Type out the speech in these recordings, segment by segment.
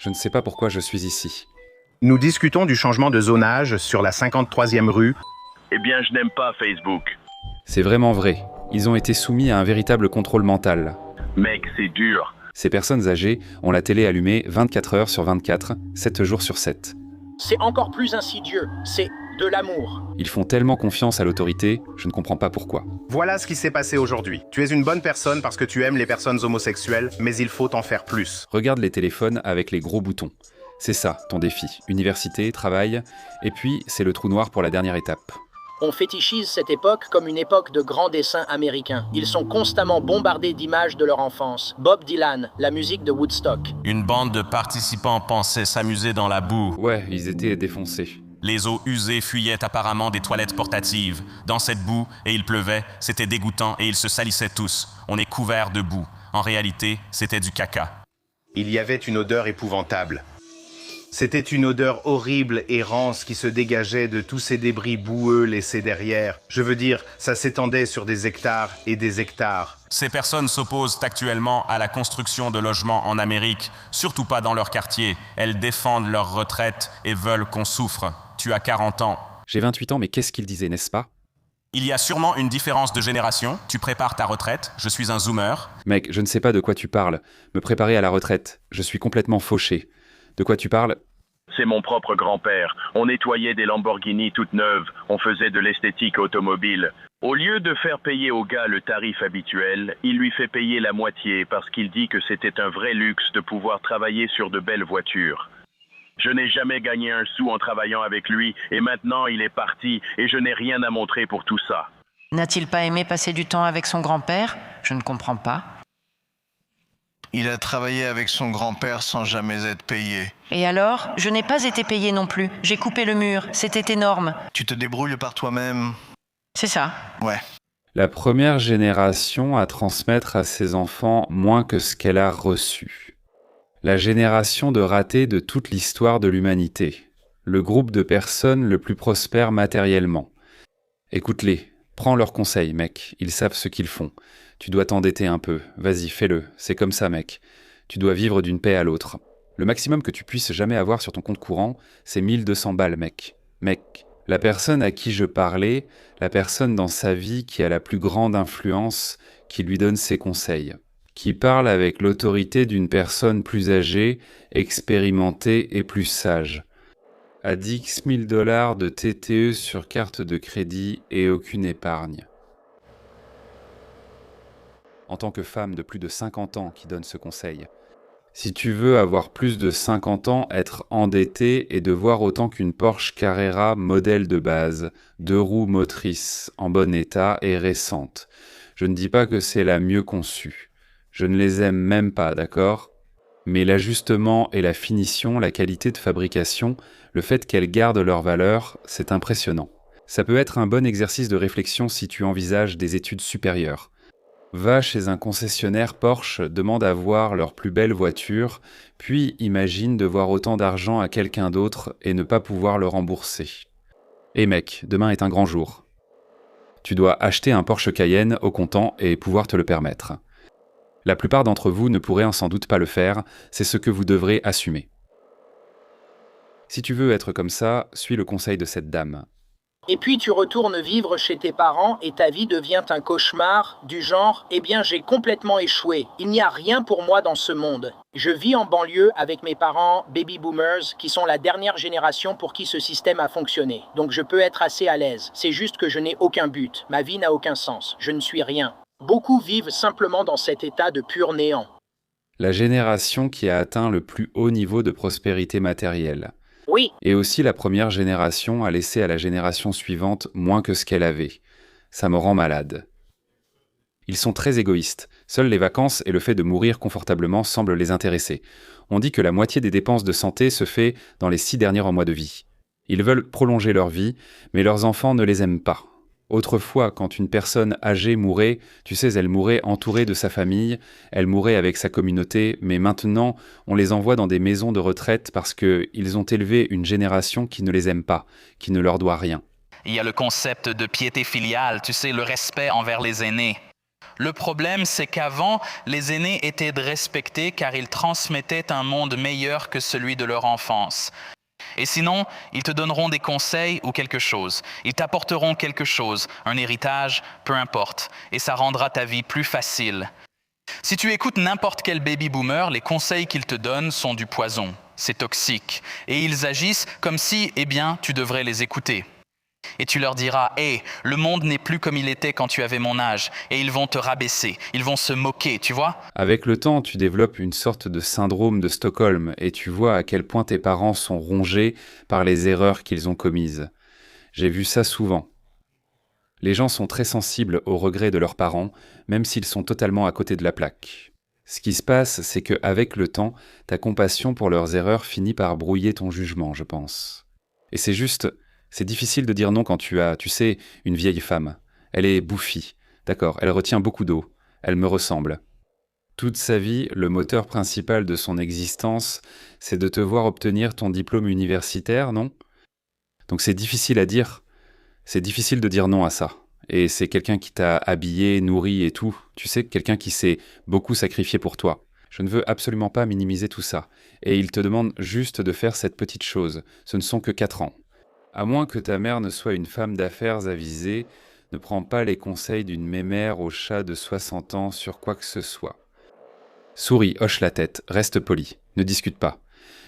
Je ne sais pas pourquoi je suis ici. Nous discutons du changement de zonage sur la 53e rue. Eh bien, je n'aime pas Facebook. C'est vraiment vrai. Ils ont été soumis à un véritable contrôle mental. Mec, c'est dur. Ces personnes âgées ont la télé allumée 24 heures sur 24, 7 jours sur 7. C'est encore plus insidieux. C'est de l'amour. Ils font tellement confiance à l'autorité, je ne comprends pas pourquoi. Voilà ce qui s'est passé aujourd'hui. Tu es une bonne personne parce que tu aimes les personnes homosexuelles, mais il faut en faire plus. Regarde les téléphones avec les gros boutons. C'est ça, ton défi. Université, travail, et puis c'est le trou noir pour la dernière étape. On fétichise cette époque comme une époque de grands dessins américains. Ils sont constamment bombardés d'images de leur enfance. Bob Dylan, la musique de Woodstock. Une bande de participants pensait s'amuser dans la boue. Ouais, ils étaient défoncés. Les eaux usées fuyaient apparemment des toilettes portatives. Dans cette boue, et il pleuvait, c'était dégoûtant et ils se salissaient tous. On est couverts de boue. En réalité, c'était du caca. Il y avait une odeur épouvantable. C'était une odeur horrible et rance qui se dégageait de tous ces débris boueux laissés derrière. Je veux dire, ça s'étendait sur des hectares et des hectares. Ces personnes s'opposent actuellement à la construction de logements en Amérique, surtout pas dans leur quartier. Elles défendent leur retraite et veulent qu'on souffre. Tu as 40 ans. J'ai 28 ans, mais qu'est-ce qu'ils disaient, n'est-ce pas? Il y a sûrement une différence de génération. Tu prépares ta retraite. Je suis un zoomer. Mec, je ne sais pas de quoi tu parles. Me préparer à la retraite. Je suis complètement fauché. De quoi tu parles? C'est mon propre grand-père. On nettoyait des Lamborghini toutes neuves. On faisait de l'esthétique automobile. Au lieu de faire payer au gars le tarif habituel, il lui fait payer la moitié parce qu'il dit que c'était un vrai luxe de pouvoir travailler sur de belles voitures. Je n'ai jamais gagné un sou en travaillant avec lui et maintenant il est parti et je n'ai rien à montrer pour tout ça. N'a-t-il pas aimé passer du temps avec son grand-père? Je ne comprends pas. Il a travaillé avec son grand-père sans jamais être payé. Et alors? Je n'ai pas été payée non plus. J'ai coupé le mur. C'était énorme. Tu te débrouilles par toi-même? C'est ça. Ouais. La première génération à transmettre à ses enfants moins que ce qu'elle a reçu. La génération de ratés de toute l'histoire de l'humanité. Le groupe de personnes le plus prospère matériellement. Écoute-les. Prends leurs conseils, mec. Ils savent ce qu'ils font. Tu dois t'endetter un peu. Vas-y, fais-le. C'est comme ça, mec. Tu dois vivre d'une paix à l'autre. Le maximum que tu puisses jamais avoir sur ton compte courant, c'est 1200 balles, mec. Mec. La personne à qui je parlais, la personne dans sa vie qui a la plus grande influence, qui lui donne ses conseils. Qui parle avec l'autorité d'une personne plus âgée, expérimentée et plus sage. A 10 000 $ de TTE sur carte de crédit et aucune épargne. En tant que femme de plus de 50 ans qui donne ce conseil. Si tu veux avoir plus de 50 ans, être endetté et devoir autant qu'une Porsche Carrera modèle de base, 2 roues motrices, en bon état et récente. Je ne dis pas que c'est la mieux conçue. Je ne les aime même pas, d'accord ? Mais l'ajustement et la finition, la qualité de fabrication, le fait qu'elles gardent leur valeur, c'est impressionnant. Ça peut être un bon exercice de réflexion si tu envisages des études supérieures. Va chez un concessionnaire Porsche, demande à voir leur plus belle voiture, puis imagine devoir autant d'argent à quelqu'un d'autre et ne pas pouvoir le rembourser. Et mec, demain est un grand jour. Tu dois acheter un Porsche Cayenne au comptant et pouvoir te le permettre. La plupart d'entre vous ne pourraient sans doute pas le faire, c'est ce que vous devrez assumer. Si tu veux être comme ça, suis le conseil de cette dame. Et puis tu retournes vivre chez tes parents et ta vie devient un cauchemar du genre « Eh bien j'ai complètement échoué, il n'y a rien pour moi dans ce monde ». Je vis en banlieue avec mes parents baby boomers qui sont la dernière génération pour qui ce système a fonctionné. Donc je peux être assez à l'aise, c'est juste que je n'ai aucun but, ma vie n'a aucun sens, je ne suis rien. Beaucoup vivent simplement dans cet état de pur néant. La génération qui a atteint le plus haut niveau de prospérité matérielle. Oui. Et aussi la première génération a laissé à la génération suivante moins que ce qu'elle avait. Ça me rend malade. Ils sont très égoïstes. Seules les vacances et le fait de mourir confortablement semblent les intéresser. On dit que la moitié des dépenses de santé se fait dans les 6 derniers mois de vie. Ils veulent prolonger leur vie, mais leurs enfants ne les aiment pas. Autrefois, quand une personne âgée mourait, tu sais, elle mourait entourée de sa famille, elle mourait avec sa communauté, mais maintenant, on les envoie dans des maisons de retraite parce qu'ils ont élevé une génération qui ne les aime pas, qui ne leur doit rien. Il y a le concept de piété filiale, tu sais, le respect envers les aînés. Le problème, c'est qu'avant, les aînés étaient respectés car ils transmettaient un monde meilleur que celui de leur enfance. Et sinon, ils te donneront des conseils ou quelque chose. Ils t'apporteront quelque chose, un héritage, peu importe. Et ça rendra ta vie plus facile. Si tu écoutes n'importe quel baby boomer, les conseils qu'ils te donnent sont du poison. C'est toxique. Et ils agissent comme si, tu devrais les écouter. Et tu leur diras, « Hey, le monde n'est plus comme il était quand tu avais mon âge. » Et ils vont te rabaisser, ils vont se moquer, tu vois ? Avec le temps, tu développes une sorte de syndrome de Stockholm et tu vois à quel point tes parents sont rongés par les erreurs qu'ils ont commises. J'ai vu ça souvent. Les gens sont très sensibles aux regrets de leurs parents, même s'ils sont totalement à côté de la plaque. Ce qui se passe, c'est qu'avec le temps, ta compassion pour leurs erreurs finit par brouiller ton jugement, je pense. Et c'est difficile de dire non quand tu as, tu sais, une vieille femme. Elle est bouffie, d'accord, elle retient beaucoup d'eau, elle me ressemble. Toute sa vie, le moteur principal de son existence, c'est de te voir obtenir ton diplôme universitaire, non ? Donc c'est difficile à dire. C'est difficile de dire non à ça. Et c'est quelqu'un qui t'a habillé, nourri et tout. Tu sais, quelqu'un qui s'est beaucoup sacrifié pour toi. Je ne veux absolument pas minimiser tout ça. Et il te demande juste de faire cette petite chose. Ce ne sont que 4 ans. À moins que ta mère ne soit une femme d'affaires avisée, ne prends pas les conseils d'une mémère au chat de 60 ans sur quoi que ce soit. Souris, hoche la tête, reste poli, ne discute pas.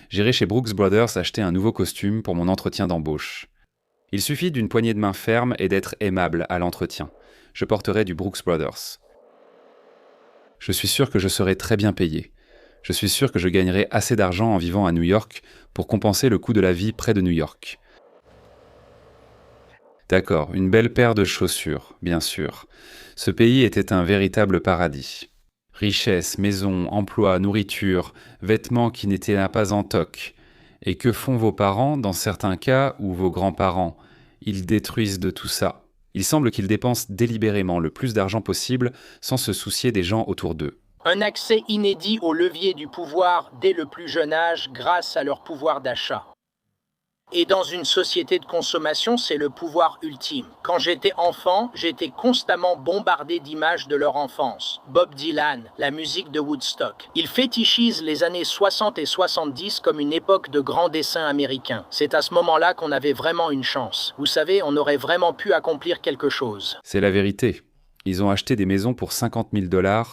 J'irai chez Brooks Brothers acheter un nouveau costume pour mon entretien d'embauche. Il suffit d'une poignée de main ferme et d'être aimable à l'entretien. Je porterai du Brooks Brothers. Je suis sûr que je serai très bien payé. Je suis sûr que je gagnerai assez d'argent en vivant à New York pour compenser le coût de la vie près de New York. D'accord, une belle paire de chaussures, bien sûr. Ce pays était un véritable paradis. Richesse, maison, emploi, nourriture, vêtements qui n'étaient pas en toc. Et que font vos parents dans certains cas ou vos grands-parents ? Ils détruisent de tout ça. Il semble qu'ils dépensent délibérément le plus d'argent possible sans se soucier des gens autour d'eux. Un accès inédit au levier du pouvoir dès le plus jeune âge grâce à leur pouvoir d'achat. Et dans une société de consommation, c'est le pouvoir ultime. Quand j'étais enfant, j'étais constamment bombardé d'images de leur enfance. Bob Dylan, la musique de Woodstock. Ils fétichisent les années 60 et 70 comme une époque de grands dessins américains. C'est à ce moment-là qu'on avait vraiment une chance. Vous savez, on aurait vraiment pu accomplir quelque chose. C'est la vérité. Ils ont acheté des maisons pour 50 000 $.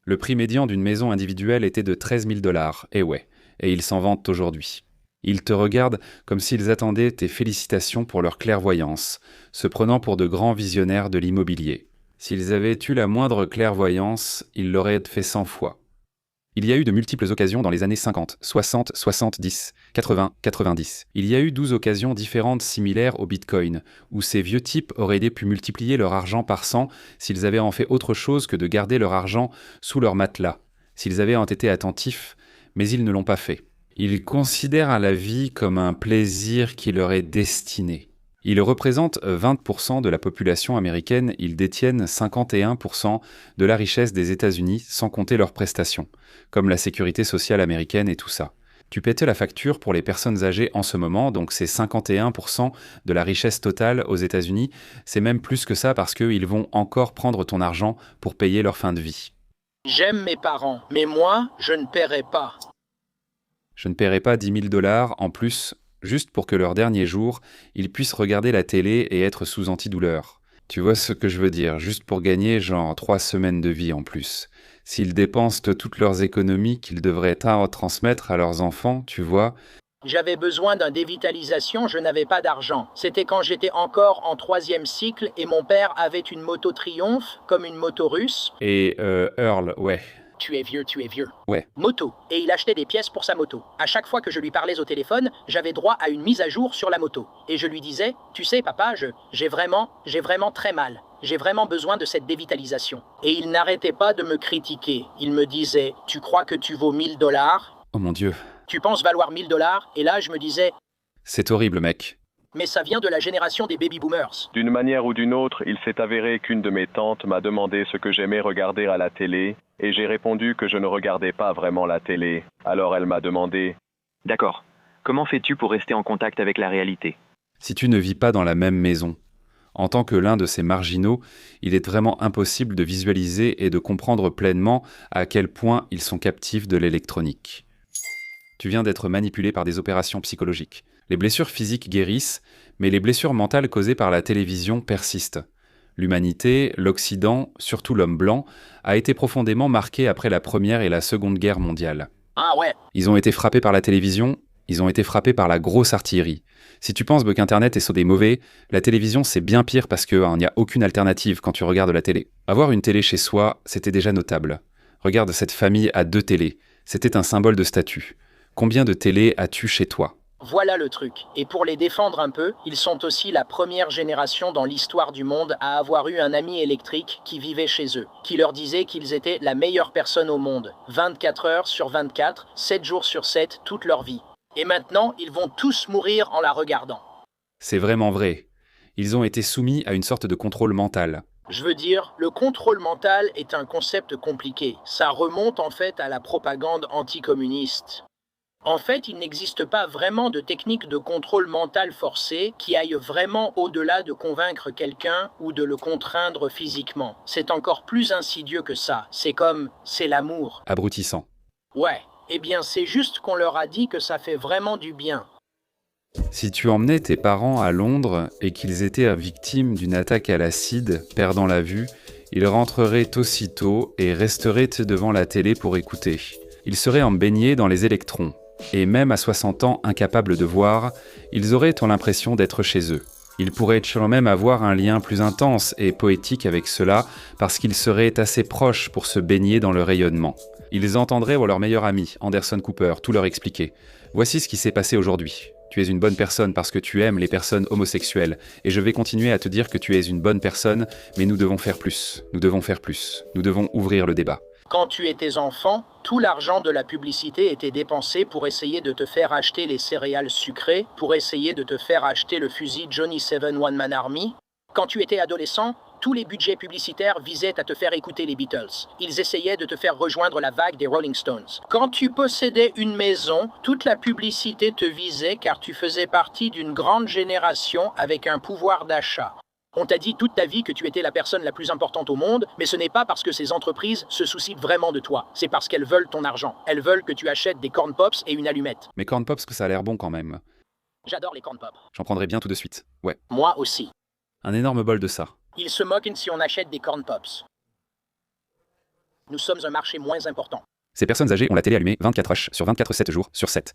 Le prix médian d'une maison individuelle était de 13 000 $. Et ouais, et ils s'en vantent aujourd'hui. Ils te regardent comme s'ils attendaient tes félicitations pour leur clairvoyance, se prenant pour de grands visionnaires de l'immobilier. S'ils avaient eu la moindre clairvoyance, ils l'auraient fait 100 fois. Il y a eu de multiples occasions dans les années 50, 60, 70, 80, 90. Il y a eu 12 occasions différentes similaires au Bitcoin, où ces vieux types auraient pu multiplier leur argent par 100 s'ils avaient en fait autre chose que de garder leur argent sous leur matelas, s'ils avaient en été attentifs, mais ils ne l'ont pas fait. Ils considèrent la vie comme un plaisir qui leur est destiné. Ils représentent 20% de la population américaine, ils détiennent 51% de la richesse des États-Unis sans compter leurs prestations, comme la sécurité sociale américaine et tout ça. Tu payes la facture pour les personnes âgées en ce moment, donc c'est 51% de la richesse totale aux États-Unis. C'est même plus que ça parce qu'ils vont encore prendre ton argent pour payer leur fin de vie. J'aime mes parents, mais moi, je ne paierai pas. Je ne paierai pas 10 000 $ en plus, juste pour que leur dernier jour, ils puissent regarder la télé et être sous antidouleur. Tu vois ce que je veux dire, juste pour gagner genre 3 semaines de vie en plus. S'ils dépensent toutes leurs économies qu'ils devraient transmettre à leurs enfants, tu vois. J'avais besoin d'un dévitalisation, je n'avais pas d'argent. C'était quand j'étais encore en 3e cycle et mon père avait une moto Triumph, comme une moto russe. Et Earl, ouais. Tu es vieux. Ouais. Moto. Et il achetait des pièces pour sa moto. À chaque fois que je lui parlais au téléphone, j'avais droit à une mise à jour sur la moto. Et je lui disais, tu sais papa, j'ai vraiment très mal. J'ai vraiment besoin de cette dévitalisation. Et il n'arrêtait pas de me critiquer. Il me disait, tu crois que tu vaux 1 000 $? Oh mon Dieu. Tu penses valoir 1 000 $? Et là, je me disais, c'est horrible mec. Mais ça vient de la génération des baby boomers. D'une manière ou d'une autre, il s'est avéré qu'une de mes tantes m'a demandé ce que j'aimais regarder à la télé, et j'ai répondu que je ne regardais pas vraiment la télé. Alors elle m'a demandé « D'accord. Comment fais-tu pour rester en contact avec la réalité ? » Si tu ne vis pas dans la même maison, En tant que l'un de ces marginaux, il est vraiment impossible de visualiser et de comprendre pleinement à quel point ils sont captifs de l'électronique. Tu viens d'être manipulé par des opérations psychologiques. Les blessures physiques guérissent, mais les blessures mentales causées par la télévision persistent. L'humanité, l'Occident, surtout l'homme blanc, a été profondément marqué après la Première et la Seconde Guerre mondiale. Ah ouais. Ils ont été frappés par la télévision, ils ont été frappés par la grosse artillerie. Si tu penses qu'Internet est sur des mauvais, la télévision c'est bien pire parce qu'il n'y a aucune alternative quand tu regardes la télé. Avoir une télé chez soi, c'était déjà notable. Regarde cette famille à 2 télés. C'était un symbole de statut. Combien de télés as-tu chez toi ? Voilà le truc. Et pour les défendre un peu, ils sont aussi la première génération dans l'histoire du monde à avoir eu un ami électrique qui vivait chez eux, qui leur disait qu'ils étaient la meilleure personne au monde, 24 heures sur 24, 7 jours sur 7, toute leur vie. Et maintenant, ils vont tous mourir en la regardant. C'est vraiment vrai. Ils ont été soumis à une sorte de contrôle mental. Je veux dire, le contrôle mental est un concept compliqué. Ça remonte en fait à la propagande anticommuniste. En fait, il n'existe pas vraiment de technique de contrôle mental forcé qui aille vraiment au-delà de convaincre quelqu'un ou de le contraindre physiquement. C'est encore plus insidieux que ça. C'est l'amour. Abrutissant. Ouais, eh bien c'est juste qu'on leur a dit que ça fait vraiment du bien. Si tu emmenais tes parents à Londres et qu'ils étaient victimes d'une attaque à l'acide, perdant la vue, ils rentreraient aussitôt et resteraient devant la télé pour écouter. Ils seraient baignés dans les électrons. Et même à 60 ans incapables de voir, ils auraient l'impression d'être chez eux. Ils pourraient même avoir un lien plus intense et poétique avec cela parce qu'ils seraient assez proches pour se baigner dans le rayonnement. Ils entendraient leur meilleur ami, Anderson Cooper, tout leur expliquer. Voici ce qui s'est passé aujourd'hui. Tu es une bonne personne parce que tu aimes les personnes homosexuelles. Et je vais continuer à te dire que tu es une bonne personne, mais nous devons faire plus. Nous devons faire plus. Nous devons ouvrir le débat. Quand tu étais enfant, tout l'argent de la publicité était dépensé pour essayer de te faire acheter les céréales sucrées, pour essayer de te faire acheter le fusil Johnny 7 One Man Army. Quand tu étais adolescent, tous les budgets publicitaires visaient à te faire écouter les Beatles. Ils essayaient de te faire rejoindre la vague des Rolling Stones. Quand tu possédais une maison, toute la publicité te visait car tu faisais partie d'une grande génération avec un pouvoir d'achat. On t'a dit toute ta vie que tu étais la personne la plus importante au monde, mais ce n'est pas parce que ces entreprises se soucient vraiment de toi. C'est parce qu'elles veulent ton argent. Elles veulent que tu achètes des corn pops et une allumette. Mais corn pops, ça a l'air bon quand même. J'adore les corn pops. J'en prendrai bien tout de suite. Ouais. Moi aussi. Un énorme bol de ça. Ils se moquent si on achète des corn pops. Nous sommes un marché moins important. Ces personnes âgées ont la télé allumée 24 h sur 24, 7 jours sur 7.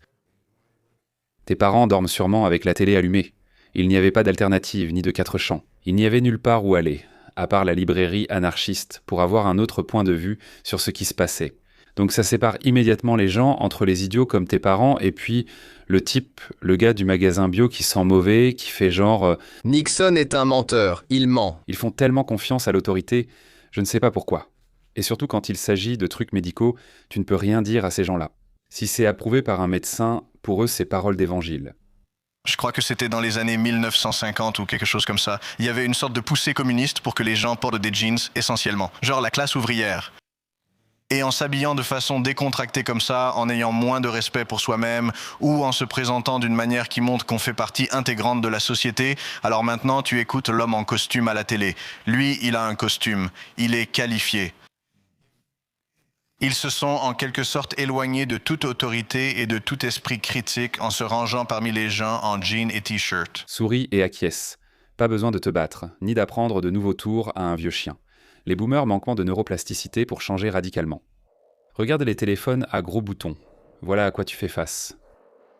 Tes parents dorment sûrement avec la télé allumée. Il n'y avait pas d'alternative ni de 4 champs. Il n'y avait nulle part où aller, à part la librairie anarchiste, pour avoir un autre point de vue sur ce qui se passait. Donc ça sépare immédiatement les gens entre les idiots comme tes parents et puis le type, le gars du magasin bio qui sent mauvais, qui fait genre Nixon est un menteur, il ment. Ils font tellement confiance à l'autorité, je ne sais pas pourquoi. Et surtout quand il s'agit de trucs médicaux, tu ne peux rien dire à ces gens-là. Si c'est approuvé par un médecin, pour eux c'est parole d'évangile. Je crois que c'était dans les années 1950 ou quelque chose comme ça. Il y avait une sorte de poussée communiste pour que les gens portent des jeans essentiellement, genre la classe ouvrière. Et en s'habillant de façon décontractée comme ça, en ayant moins de respect pour soi-même, ou en se présentant d'une manière qui montre qu'on fait partie intégrante de la société, alors maintenant tu écoutes l'homme en costume à la télé. Lui, il a un costume, il est qualifié. Ils se sont en quelque sorte éloignés de toute autorité et de tout esprit critique en se rangeant parmi les gens en jeans et t-shirt. Souris et acquiesce. Pas besoin de te battre, ni d'apprendre de nouveaux tours à un vieux chien. Les boomers manquent de neuroplasticité pour changer radicalement. Regarde les téléphones à gros boutons. Voilà à quoi tu fais face.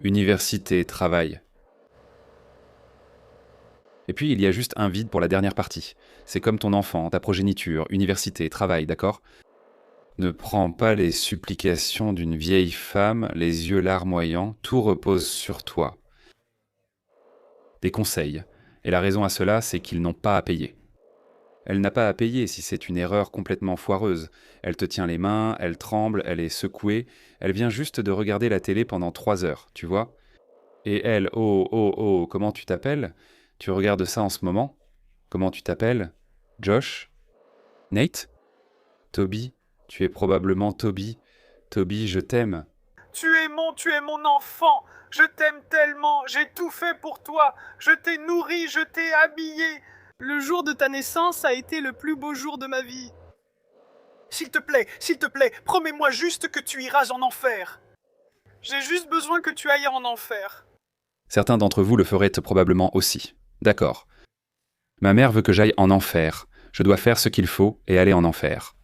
Université, travail. Et puis il y a juste un vide pour la dernière partie. C'est comme ton enfant, ta progéniture, université, travail, d'accord ? Ne prends pas les supplications d'une vieille femme, les yeux larmoyants, tout repose sur toi. Des conseils. Et la raison à cela, c'est qu'ils n'ont pas à payer. Elle n'a pas à payer si c'est une erreur complètement foireuse. Elle te tient les mains, elle tremble, elle est secouée. Elle vient juste de regarder la télé pendant 3 heures, tu vois ? Et elle, oh, comment tu t'appelles ? Tu regardes ça en ce moment ? Comment tu t'appelles ? Josh ? Nate ? Toby ? Tu es probablement Toby. Toby, je t'aime. Tu es mon enfant. Je t'aime tellement. J'ai tout fait pour toi. Je t'ai nourri, je t'ai habillé. Le jour de ta naissance a été le plus beau jour de ma vie. S'il te plaît, promets-moi juste que tu iras en enfer. J'ai juste besoin que tu ailles en enfer. Certains d'entre vous le feraient probablement aussi. D'accord. Ma mère veut que j'aille en enfer. Je dois faire ce qu'il faut et aller en enfer.